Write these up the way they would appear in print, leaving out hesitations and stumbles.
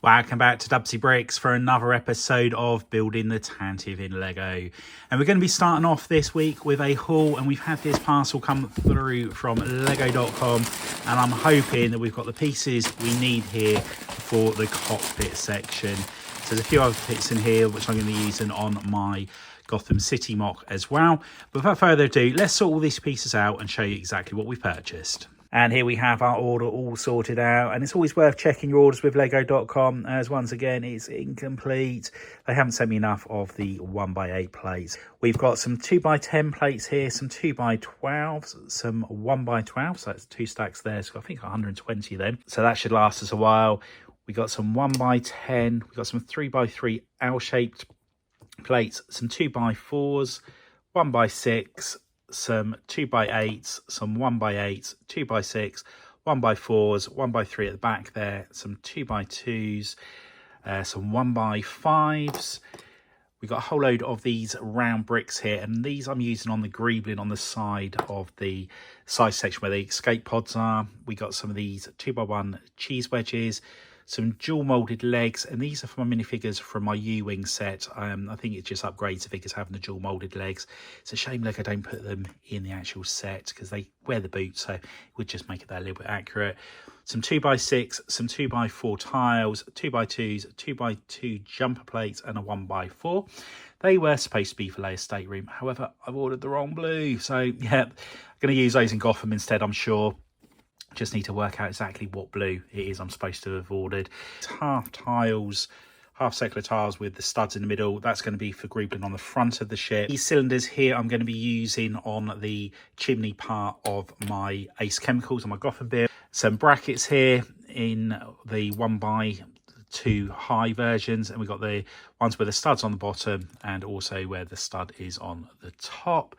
Welcome back to DUBBZI Bricks for another episode of Building the Tantive in Lego. And we're going to be starting off this week with a haul, and we've had this parcel come through from lego.com, and I'm hoping that we've got the pieces we need here for the cockpit section. So there's a few other bits in here which I'm going to be using on my Gotham City mock as well. But without further ado, let's sort all these pieces out and show you exactly what we've purchased. And here we have our order all sorted out, and it's always worth checking your orders with lego.com, as once again it's incomplete. They haven't sent me enough of the 1x8 plates. We've got some 2x10 plates here, some 2x12s, some 1x12, so that's 2 stacks there, so I think 120 then, so that should last us a while. We got some 1x10, we got some 3x3 L-shaped plates, some 2x4s, 1x6, some 2x8s, some 1x8s, 2x6, 1x4s, 1x3 at the back there, some 2x2s, some 1x5s. We've got a whole load of these round bricks here, and these I'm using on the greebling on the side of the side section where the escape pods are. We got some of these 2x1 cheese wedges, some dual molded legs, and these are for my minifigures from my U-Wing set. I think it just upgrades the figures having the dual molded legs. It's a shame Lego don't put them in the actual set because they wear the boots, so it would just make it that a little bit accurate. Some 2x6, some 2x4 tiles, 2x2s, 2x2 jumper plates, and a 1x4. They were supposed to be for Leia's stateroom, however I've ordered the wrong blue, so yeah, I'm going to use those in Gotham instead, I'm sure. Just need to work out exactly what blue it is I'm supposed to have ordered. It's half tiles, half circular tiles with the studs in the middle. That's going to be for greebling on the front of the ship. These cylinders here I'm going to be using on the chimney part of my Ace Chemicals on my Gotham build. Some brackets here in the 1x2 high versions, and we've got the ones where the stud's on the bottom and also where the stud is on the top.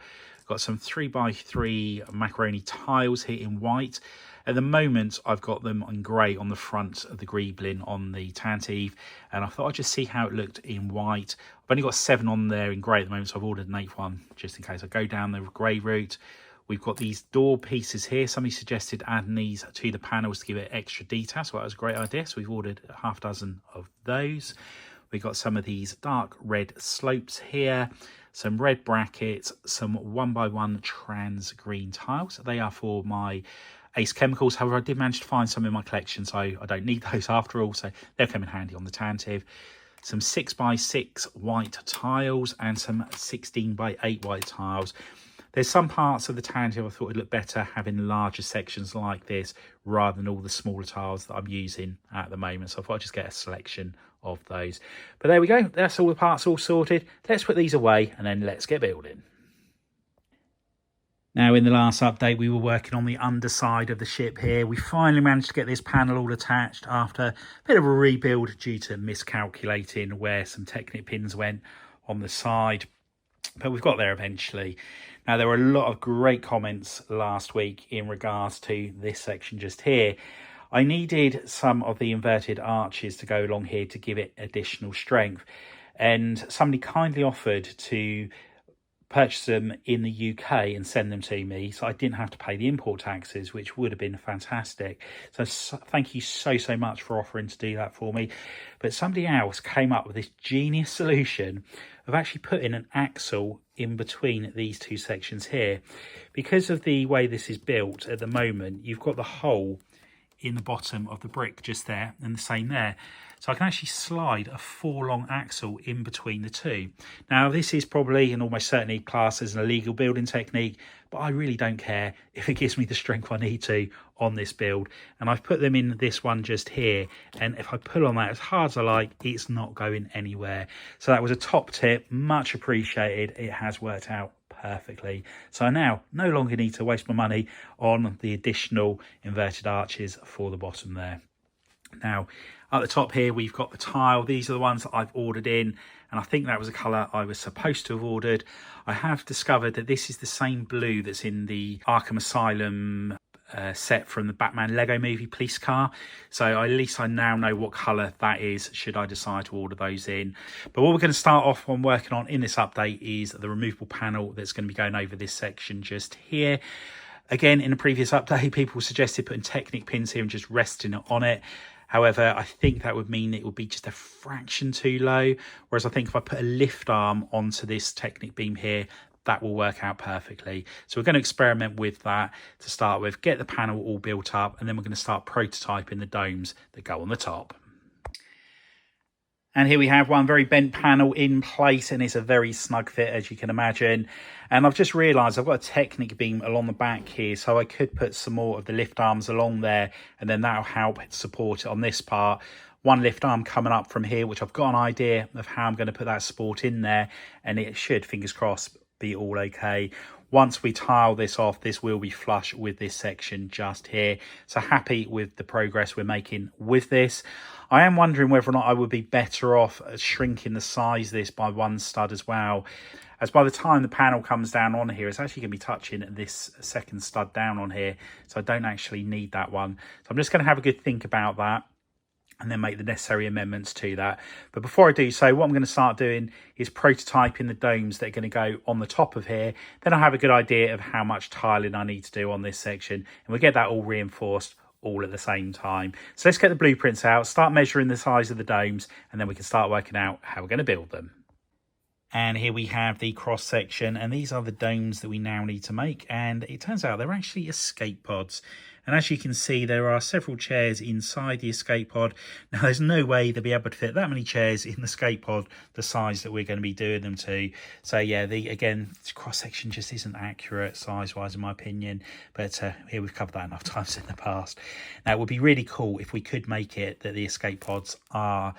Got some 3x3 macaroni tiles here in white. At the moment, I've got them in grey on the front of the greebling on the Tantive, and I thought I'd just see how it looked in white. I've only got 7 on there in grey at the moment, so I've ordered an 8th one just in case I go down the grey route. We've got these door pieces here. Somebody suggested adding these to the panels to give it extra detail, so that was a great idea. So we've ordered half a dozen of those. We've got some of these dark red slopes here, some red brackets, some 1x1 trans green tiles. They are for my Ace Chemicals. However, I did manage to find some in my collection, so I don't need those after all, so they'll come in handy on the Tantive. Some 6x6 white tiles and some 16x8 white tiles. There's some parts of the Tantive I thought would look better having larger sections like this rather than all the smaller tiles that I'm using at the moment. So I thought I'd just get a selection of those. But there we go. That's all the parts all sorted. Let's put these away and then let's get building. Now, in the last update, we were working on the underside of the ship here. We finally managed to get this panel all attached after a bit of a rebuild due to miscalculating where some Technic pins went on the side. But we've got there eventually. Now, there were a lot of great comments last week in regards to this section just here. I needed some of the inverted arches to go along here to give it additional strength. And somebody kindly offered to purchase them in the UK and send them to me, so I didn't have to pay the import taxes, which would have been fantastic. So thank you so much for offering to do that for me. But somebody else came up with this genius solution of actually putting an axle in between these two sections here. Because of the way this is built at the moment, you've got the hole in the bottom of the brick just there, and the same there. So I can actually slide a 4-long axle in between the two. Now, this is probably and almost certainly classed as an illegal building technique, but I really don't care if it gives me the strength I need to on this build. And I've put them in this one just here, and if I pull on that as hard as I like, it's not going anywhere. So that was a top tip, much appreciated. It has worked out perfectly. So I now no longer need to waste my money on the additional inverted arches for the bottom there. Now, at the top here, we've got the tile. These are the ones that I've ordered in, and I think that was a colour I was supposed to have ordered. I have discovered that this is the same blue that's in the Arkham Asylum set from the Batman Lego movie police car. So at least I now know what colour that is, should I decide to order those in. But what we're going to start off on working on in this update is the removable panel that's going to be going over this section just here. Again, in a previous update, people suggested putting Technic pins here and just resting it on it. However, I think that would mean it would be just a fraction too low. Whereas I think if I put a lift arm onto this Technic beam here, that will work out perfectly. So we're going to experiment with that to start with, get the panel all built up, and then we're going to start prototyping the domes that go on the top. And here we have one very bent panel in place, and it's a very snug fit, as you can imagine. And I've just realised I've got a Technic beam along the back here, so I could put some more of the lift arms along there, and then that'll help support it on this part. One lift arm coming up from here, which I've got an idea of how I'm going to put that support in there, and it should, fingers crossed, be all okay. Once we tile this off, this will be flush with this section just here. So happy with the progress we're making with this. I am wondering whether or not I would be better off shrinking the size of this by one stud as well, as by the time the panel comes down on here, it's actually going to be touching this second stud down on here, so I don't actually need that one. So I'm just going to have a good think about that and then make the necessary amendments to that. But before I do so, what I'm going to start doing is prototyping the domes that are going to go on the top of here. Then I'll have a good idea of how much tiling I need to do on this section, and we'll get that all reinforced all at the same time. So let's get the blueprints out, start measuring the size of the domes, and then we can start working out how we're going to build them. And here we have the cross section, and these are the domes that we now need to make, and it turns out they're actually escape pods. And as you can see, there are several chairs inside the escape pod. Now, there's no way they'll be able to fit that many chairs in the escape pod the size that we're going to be doing them to. So yeah, again, this cross section just isn't accurate size-wise in my opinion. But here, we've covered that enough times in the past. Now, it would be really cool if we could make it that the escape pods are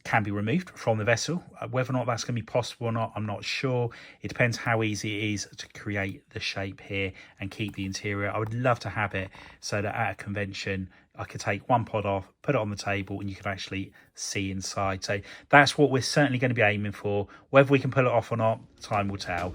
can be removed from the vessel. Whether or not that's going to be possible or not, I'm not sure. It depends how easy it is to create the shape here and keep the interior. I would love to have it so that at a convention I could take one pod off, put it on the table, and you could actually see inside. So that's what we're certainly going to be aiming for. Whether we can pull it off or not, time will tell.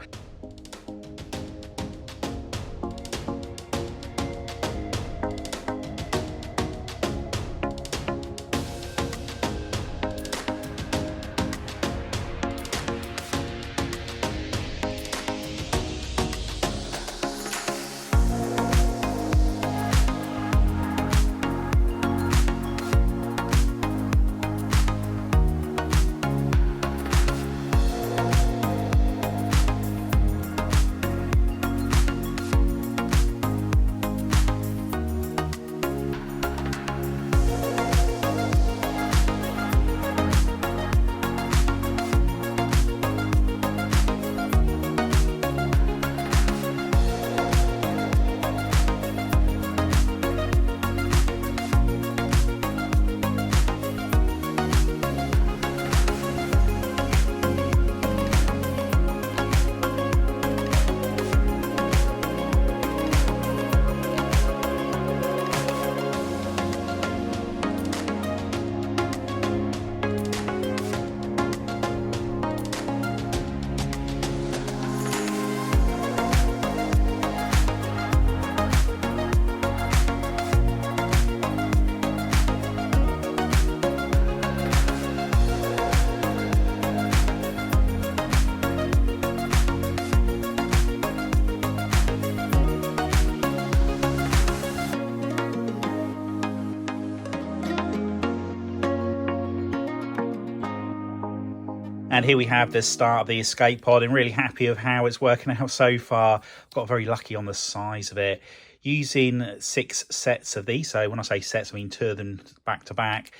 And here we have the start of the escape pod, and really happy with how it's working out so far. Got very lucky on the size of it. Using 6 sets of these, so when I say sets, I mean 2 of them back to back,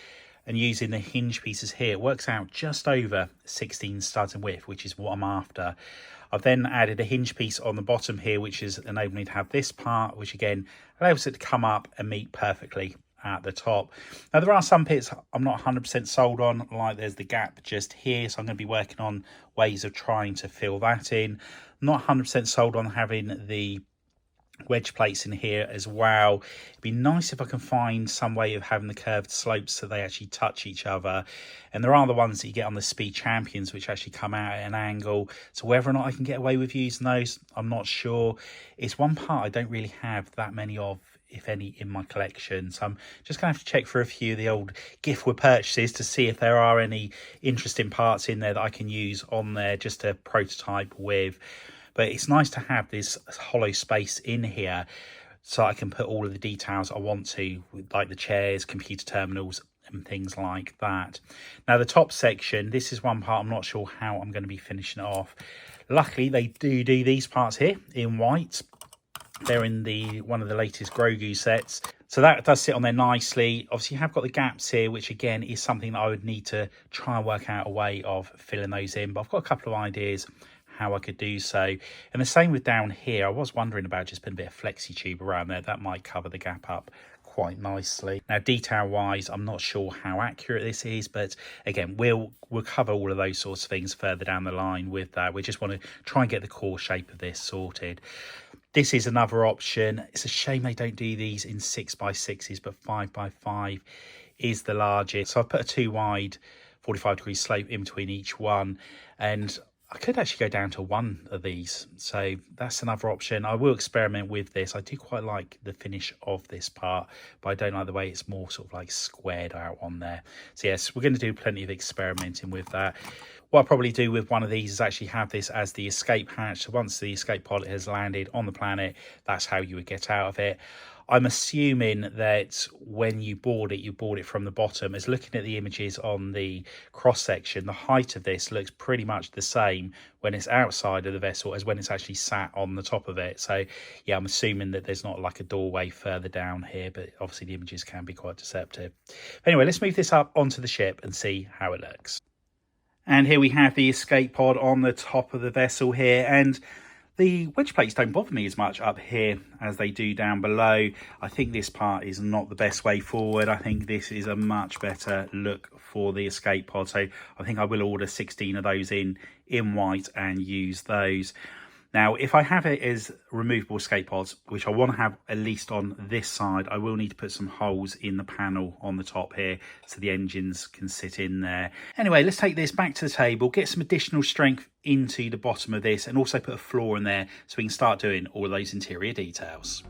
and using the hinge pieces here, it works out just over 16 studs in width, which is what I'm after. I've then added a hinge piece on the bottom here, which is enabling me to have this part, which again allows it to come up and meet perfectly at the top. Now, there are some bits I'm not 100% sold on, like there's the gap just here, so I'm going to be working on ways of trying to fill that in. I'm not 100% sold on having the wedge plates in here as well. It'd be nice if I can find some way of having the curved slopes so they actually touch each other. And there are the ones that you get on the Speed Champions which actually come out at an angle, so whether or not I can get away with using those, I'm not sure. It's one part I don't really have that many of, if any, in my collection, so I'm just gonna have to check for a few of the old giftware purchases to see if there are any interesting parts in there that I can use on there just to prototype with. But it's nice to have this hollow space in here. so I can put all of the details I want to, like the chairs, computer terminals, and things like that. Now the top section, this is one part I'm not sure how I'm going to be finishing it off. Luckily they do these parts here in white. They're in one of the latest Grogu sets, so that does sit on there nicely. Obviously you have got the gaps here, which again is something that I would need to try and work out a way of filling those in, but I've got a couple of ideas how I could do so. And the same with down here. I was wondering about just putting a bit of flexi tube around there. That might cover the gap up quite nicely. Now detail wise, I'm not sure how accurate this is, but again we'll cover all of those sorts of things further down the line with that. We just want to try and get the core shape of this sorted. This is another option. It's a shame they don't do these in 6x6s, but 5x5 is the largest. So I've put a 2 wide 45-degree slope in between each one, and I could actually go down to one of these, so that's another option. I will experiment with this. I do quite like the finish of this part, but I don't like the way it's more sort of like squared out on there. So yes, we're going to do plenty of experimenting with that. What I'll probably do with one of these is actually have this as the escape hatch. So once the escape pod has landed on the planet, that's how you would get out of it. I'm assuming that when you board it from the bottom. As looking at the images on the cross section, the height of this looks pretty much the same when it's outside of the vessel as when it's actually sat on the top of it. So yeah, I'm assuming that there's not like a doorway further down here, but obviously the images can be quite deceptive. Anyway, let's move this up onto the ship and see how it looks. And here we have the escape pod on the top of the vessel here, and the wedge plates don't bother me as much up here as they do down below. I think this part is not the best way forward. I think this is a much better look for the escape pod. So I think I will order 16 of those in white and use those. Now, if I have it as removable escape pods, which I want to have at least on this side, I will need to put some holes in the panel on the top here so the engines can sit in there. Anyway, let's take this back to the table, get some additional strength into the bottom of this, and also put a floor in there so we can start doing all of those interior details.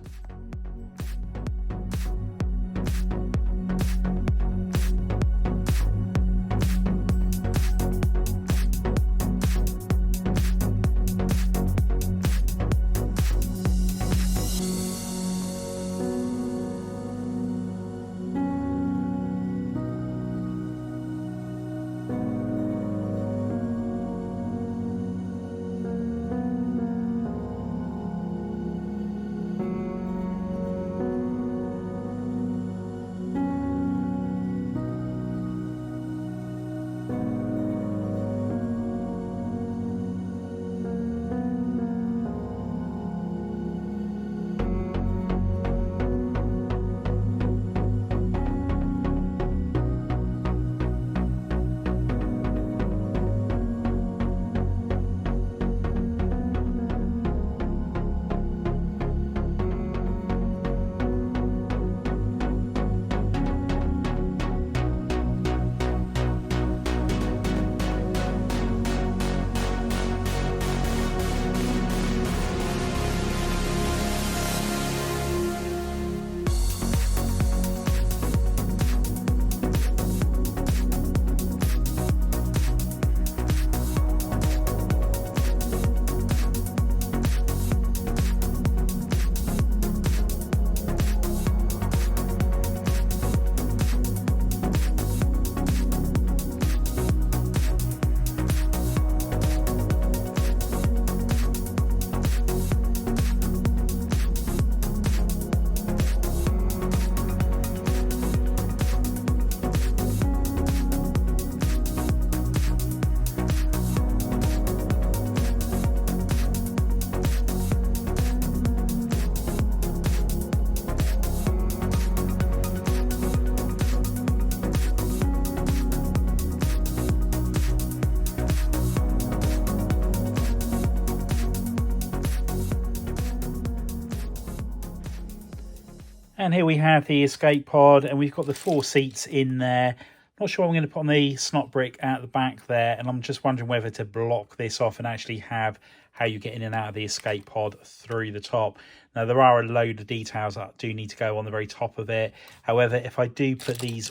And here we have the escape pod, and we've got the 4 seats in there. Not sure I'm going to put on the snot brick at the back there, and I'm just wondering whether to block this off and actually have how you get in and out of the escape pod through the top. Now, there are a load of details that do need to go on the very top of it. However, if I do put these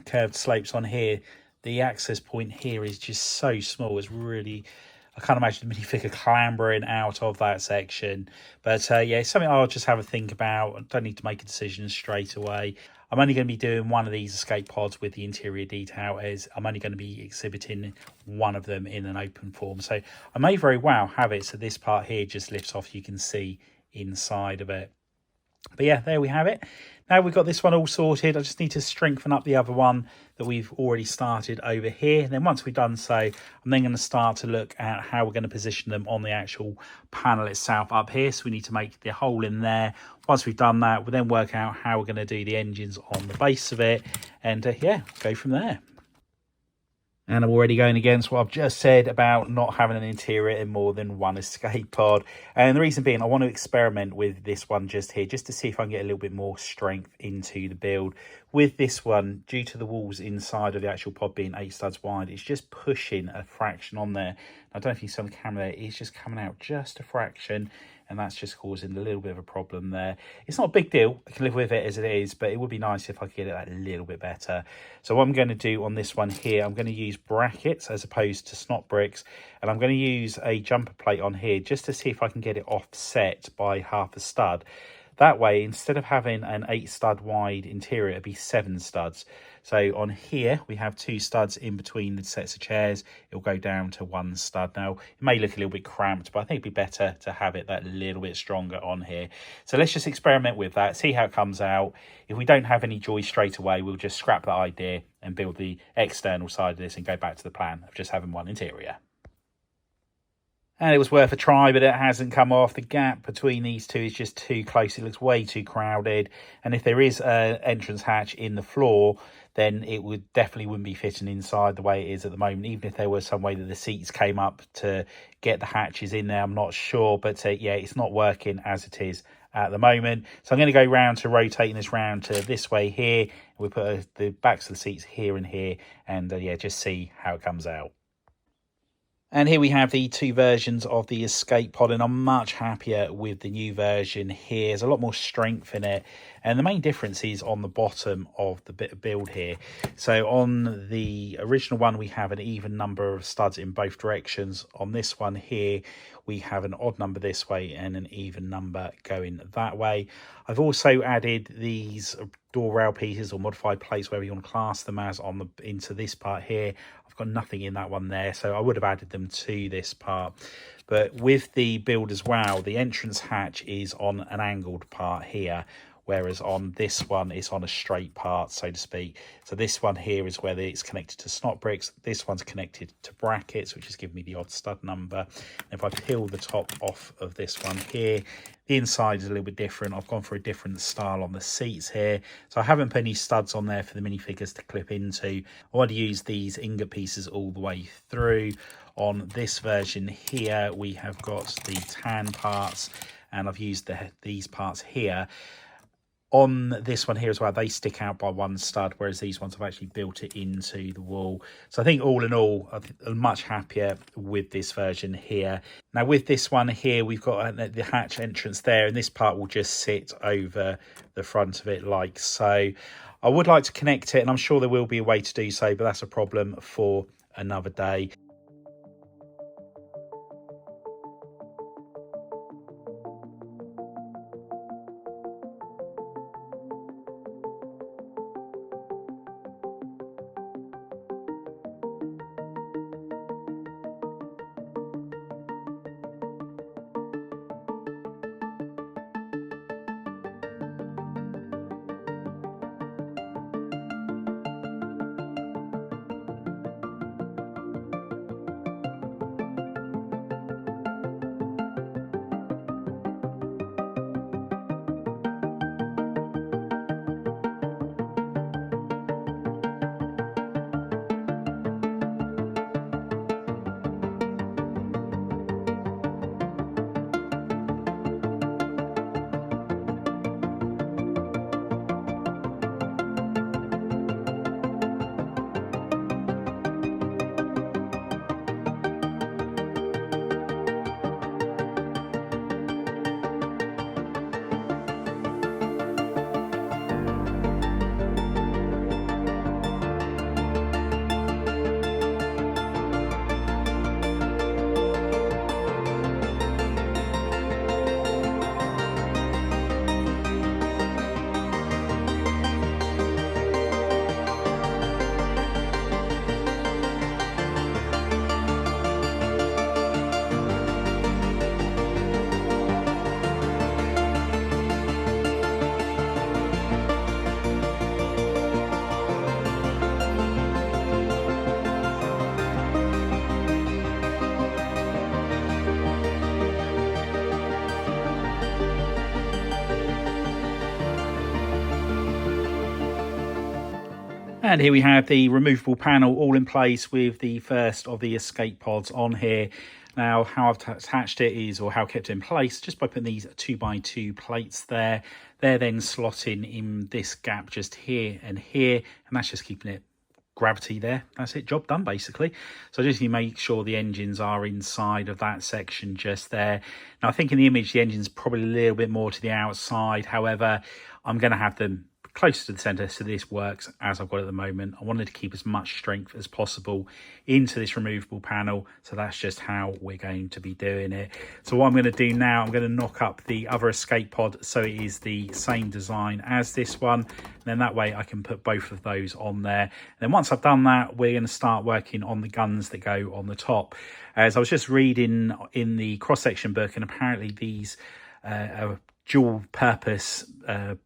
curved slopes on here, the access point here is just so small. It's really I can't imagine the minifigure clambering out of that section. But yeah, it's something I'll just have a think about. I don't need to make a decision straight away. I'm only going to be doing one of these escape pods with the interior detail, as I'm only going to be exhibiting one of them in an open form. So I may very well have it so this part here just lifts off, you can see inside of it. But yeah, there we have it. Now we've got this one all sorted. I just need to strengthen up the other one that we've already started over here. And then once we've done so, I'm then going to start to look at how we're going to position them on the actual panel itself up here. So we need to make the hole in there. Once we've done that, we'll then work out how we're going to do the engines on the base of it. And yeah, go from there. And I'm already going against what I've just said about not having an interior in more than one escape pod. And the reason being, I want to experiment with this one just here, just to see if I can get a little bit more strength into the build. With this one, due to the walls inside of the actual pod being 8 studs wide, it's just pushing a fraction on there. I don't know if you see on the camera there, it's just coming out just a fraction. And that's just causing a little bit of a problem there. It's not a big deal. I can live with it as it is, but it would be nice if I could get it a little bit better. So what I'm going to do on this one here, I'm going to use brackets as opposed to snot bricks. And I'm going to use a jumper plate on here just to see if I can get it offset by half a stud. That way, instead of having an 8 stud wide interior, it'd be 7 studs. So on here, we have 2 studs in between the sets of chairs. It'll go down to 1 stud. Now, it may look a little bit cramped, but I think it'd be better to have it that little bit stronger on here. So let's just experiment with that, see how it comes out. If we don't have any joy straight away, we'll just scrap that idea and build the external side of this and go back to the plan of just having one interior. And it was worth a try, but it hasn't come off. The gap between these two is just too close. It looks way too crowded. And if there is an entrance hatch in the floor, then it would definitely wouldn't be fitting inside the way it is at the moment. Even if there was some way that the seats came up to get the hatches in there, I'm not sure. But yeah, it's not working as it is at the moment. So I'm going to go round to rotating this round to this way here. We'll put the backs of the seats here and here. And yeah, just see how it comes out. And here we have the 2 versions of the escape pod, and I'm much happier with the new version here. There's a lot more strength in it, and the main difference is on the bottom of the bit of build here. So on the original one, we have an even number of studs in both directions. On this one here, we have an odd number this way and an even number going that way. I've also added these door rail pieces or modified plates, wherever you want to class them as, into this part here. I've got nothing in that one there, so I would have added them to this part. But with the build as well, the entrance hatch is on an angled part here, whereas on this one it's on a straight part, so to speak. So this one here is where it's connected to snot bricks. This one's connected to brackets, which is giving me the odd stud number. And if I peel the top off of this one here, the inside is a little bit different. I've gone for a different style on the seats here. So I haven't put any studs on there for the minifigures to clip into. I want to use these ingot pieces all the way through. On this version here, we have got the tan parts, and I've used these parts here. On this one here as well, they stick out by 1 stud, whereas these ones have actually built it into the wall. So I think all in all, I'm much happier with this version here. Now with this one here, we've got the hatch entrance there, and this part will just sit over the front of it like so. I would like to connect it, and I'm sure there will be a way to do so, but that's a problem for another day. And here we have the removable panel all in place with the first of the escape pods on here. Now, how I've attached it is, or how I kept it in place, just by putting these 2x2 plates there. They're then slotting in this gap just here and here, and that's just keeping it gravity there. That's it, job done basically. So just need to make sure the engines are inside of that section just there. Now I think in the image the engine's probably a little bit more to the outside, however I'm going to have them closer to the center so this works as I've got it at the moment. I wanted to keep as much strength as possible into this removable panel, so that's just how we're going to be doing it. So what I'm going to do now, I'm going to knock up the other escape pod so it is the same design as this one, and then that way I can put both of those on there. And then once I've done that, we're going to start working on the guns that go on the top. As I was just reading in the cross-section book, and apparently these are dual purpose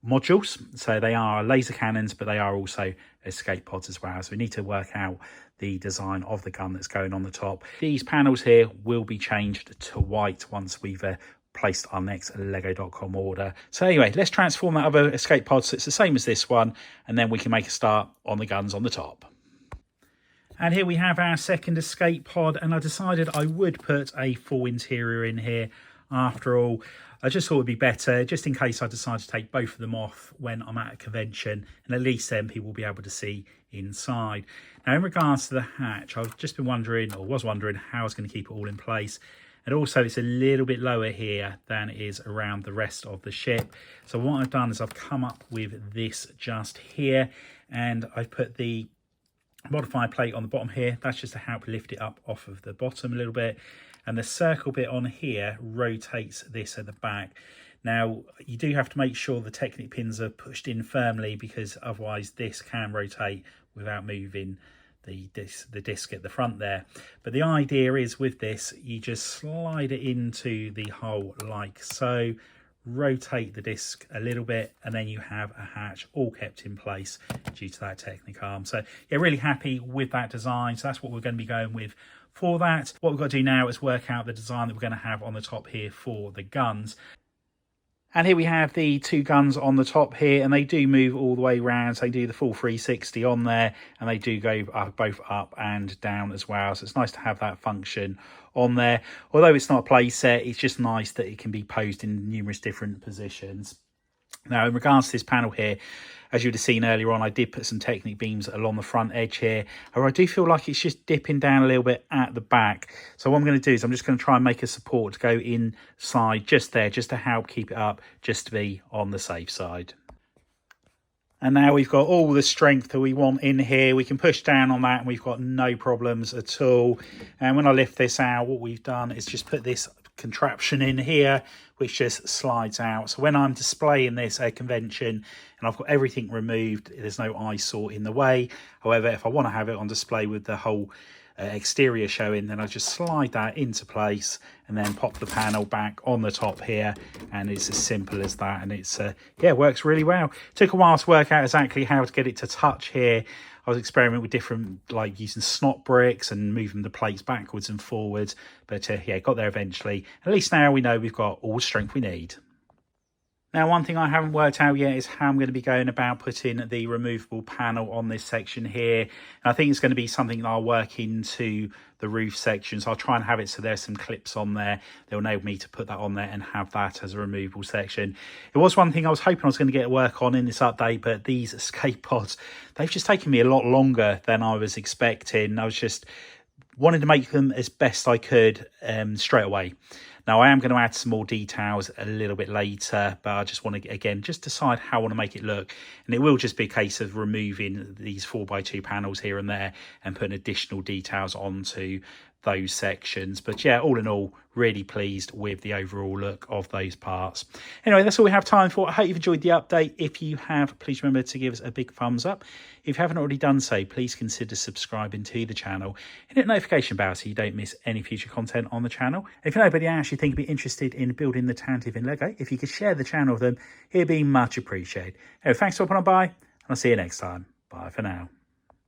modules, so they are laser cannons but they are also escape pods as well, so we need to work out the design of the gun that's going on the top. These panels here will be changed to white once we've placed our next lego.com order. So anyway, let's transform that other escape pod so it's the same as this one, and then we can make a start on the guns on the top. And here we have our second escape pod, and I decided I would put a full interior in here. After all, I just thought it would be better, just in case I decide to take both of them off when I'm at a convention, and at least then people will be able to see inside. Now, in regards to the hatch, I've just been wondering, or was wondering, how I was going to keep it all in place. And also, it's a little bit lower here than it is around the rest of the ship. So what I've done is I've come up with this just here, and I've put the modifier plate on the bottom here. That's just to help lift it up off of the bottom a little bit. And the circle bit on here rotates this at the back. Now, you do have to make sure the Technic pins are pushed in firmly, because otherwise this can rotate without moving the disc at the front there. But the idea is with this, you just slide it into the hole like so, rotate the disc a little bit, and then you have a hatch all kept in place due to that Technic arm. So yeah, really happy with that design. So that's what we're going to be going with for that. What we've got to do now is work out the design that we're going to have on the top here for the guns. And here we have the two guns on the top here, and they do move all the way around. So they do the full 360 on there, and they do go both up and down as well. So it's nice to have that function on there. Although it's not a play set, it's just nice that it can be posed in numerous different positions. Now, in regards to this panel here, as you would have seen earlier on, I did put some Technic beams along the front edge here. However, I do feel like it's just dipping down a little bit at the back. So what I'm going to do is I'm just going to try and make a support to go inside just there, just to help keep it up, just to be on the safe side. And now we've got all the strength that we want in here. We can push down on that and we've got no problems at all. And when I lift this out, what we've done is just put this contraption in here, which just slides out. So when I'm displaying this at a convention and I've got everything removed, there's no eyesore in the way. However, if I want to have it on display with the whole exterior showing, then I just slide that into place and then pop the panel back on the top here, and it's as simple as that. And it's yeah, works really well. Took a while to work out exactly how to get it to touch here. I was experimenting with different, like using snot bricks and moving the plates backwards and forwards, but yeah, got there eventually. At least now we know we've got all the strength we need. Now, one thing I haven't worked out yet is how I'm going to be going about putting the removable panel on this section here. And I think it's going to be something that I'll work into the roof section. So I'll try and have it so there's some clips on there that will enable me to put that on there and have that as a removable section. It was one thing I was hoping I was going to get work on in this update, but these escape pods, they've just taken me a lot longer than I was expecting. I was just wanted to make them as best I could straight away. Now, I am going to add some more details a little bit later, but I just want to, again, just decide how I want to make it look. And it will just be a case of removing these 4x2 panels here and there and putting additional details onto those sections. But yeah, all in all, really pleased with the overall look of those parts. Anyway, that's all we have time for. I hope you've enjoyed the update. If you have, please remember to give us a big thumbs up. If you haven't already done so, please consider subscribing to the channel and hit the notification bell so you don't miss any future content on the channel. If you know anybody else you think would be interested in building the Tantive in Lego, if you could share the channel with them, it'd be much appreciated. Anyway, thanks for popping on by, and I'll see you next time. Bye for now.